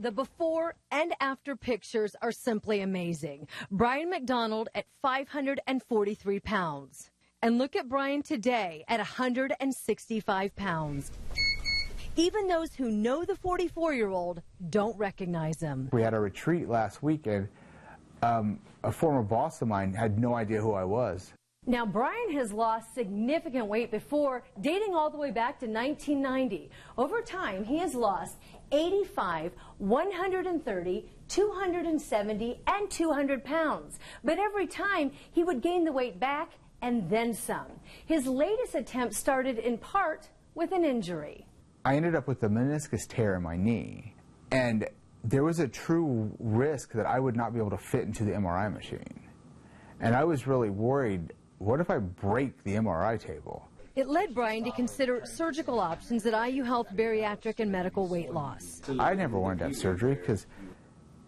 The before and after pictures are simply amazing. Brian McDonald at 543 pounds. And look at Brian today at 165 pounds. Even those who know the 44-year-old don't recognize him. We had a retreat last weekend. A former boss of mine had no idea who I was. Now, Brian has lost significant weight before, dating all the way back to 1990. Over time, he has lost 85, 130, 270, and 200 pounds. But every time, he would gain the weight back and then some. His latest attempt started in part with an injury. I ended up with a meniscus tear in my knee, and there was a true risk that I would not be able to fit into the MRI machine. And I was really worried, what if I break the MRI table? It led Brian to consider surgical options at IU Health Bariatric and Medical Weight Loss. I never wanted to have surgery because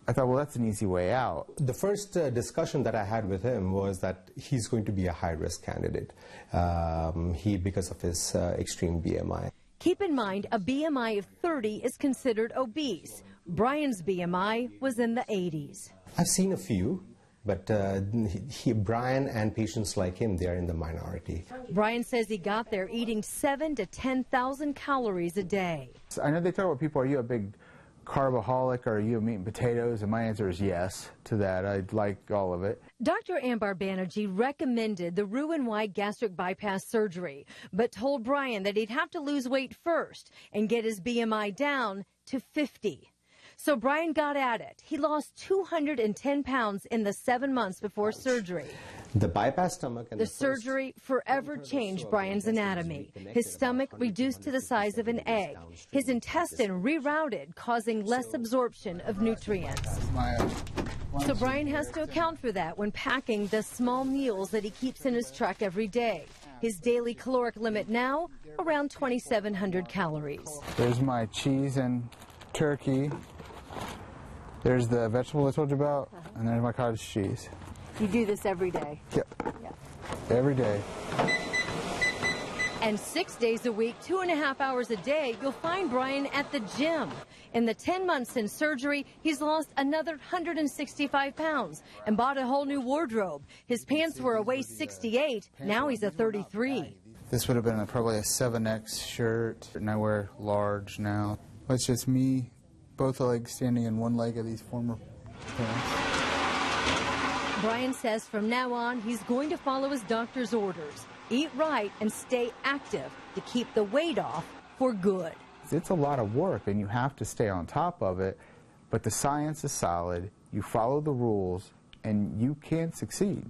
I thought, well, that's an easy way out. The first discussion that I had with him was that he's going to be a high-risk candidate because of his extreme BMI. Keep in mind, a BMI of 30 is considered obese. Brian's BMI was in the 80s. I've seen a few, but Brian and patients like him, they're in the minority. Brian says he got there eating 7,000 to 10,000 calories a day. I know they talk about people, are you a big carbaholic or are you a meat and potatoes? And my answer is yes to that. I like all of it. Dr. Ambar Banerjee recommended the Roux-en-Y gastric bypass surgery, but told Brian that he'd have to lose weight first and get his BMI down to 50. So Brian got at it. He lost 210 pounds in the 7 months before surgery. The bypass stomach and the surgery forever changed Brian's anatomy. His stomach reduced to the size of an egg. His intestine rerouted, causing less absorption of nutrients. So Brian has to account for that when packing the small meals that he keeps in his truck every day. His daily caloric limit now, around 2,700 calories. There's my cheese and turkey. There's the vegetable I told you about, and there's my cottage cheese. You do this every day? Yep. Every day. And 6 days a week, 2.5 hours a day, you'll find Brian at the gym. In the 10 months since surgery, he's lost another 165 pounds and bought a whole new wardrobe. His pants were a waist 68, now he's a 33. This would have been probably a 7X shirt, and I wear large now. It's just me, both legs standing in one leg of these former pants. Brian says from now on, he's going to follow his doctor's orders, eat right, and stay active to keep the weight off for good. It's a lot of work, and you have to stay on top of it, but the science is solid, you follow the rules, and you can succeed.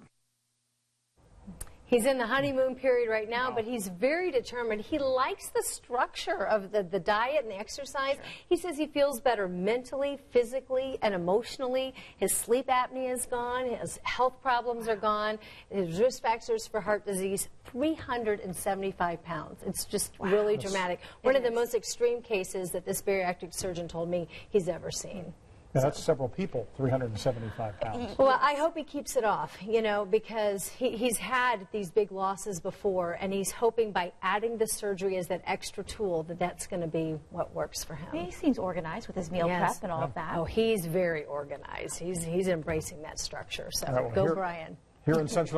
He's in the honeymoon period right now, but he's very determined. He likes the structure of the diet and the exercise. He says he feels better mentally, physically, and emotionally. His sleep apnea is gone. His health problems are gone. His risk factors for heart disease, 375 pounds. It's just really dramatic. One of the most extreme cases that this bariatric surgeon told me he's ever seen. Now, that's several people, 375 pounds. Well, I hope he keeps it off, you know, because he's had these big losses before, and he's hoping by adding the surgery as that extra tool that that's going to be what works for him. He seems organized with his meal prep and all of that. Oh, he's very organized. He's embracing that structure. So Right, well, go, Brian. Here in Central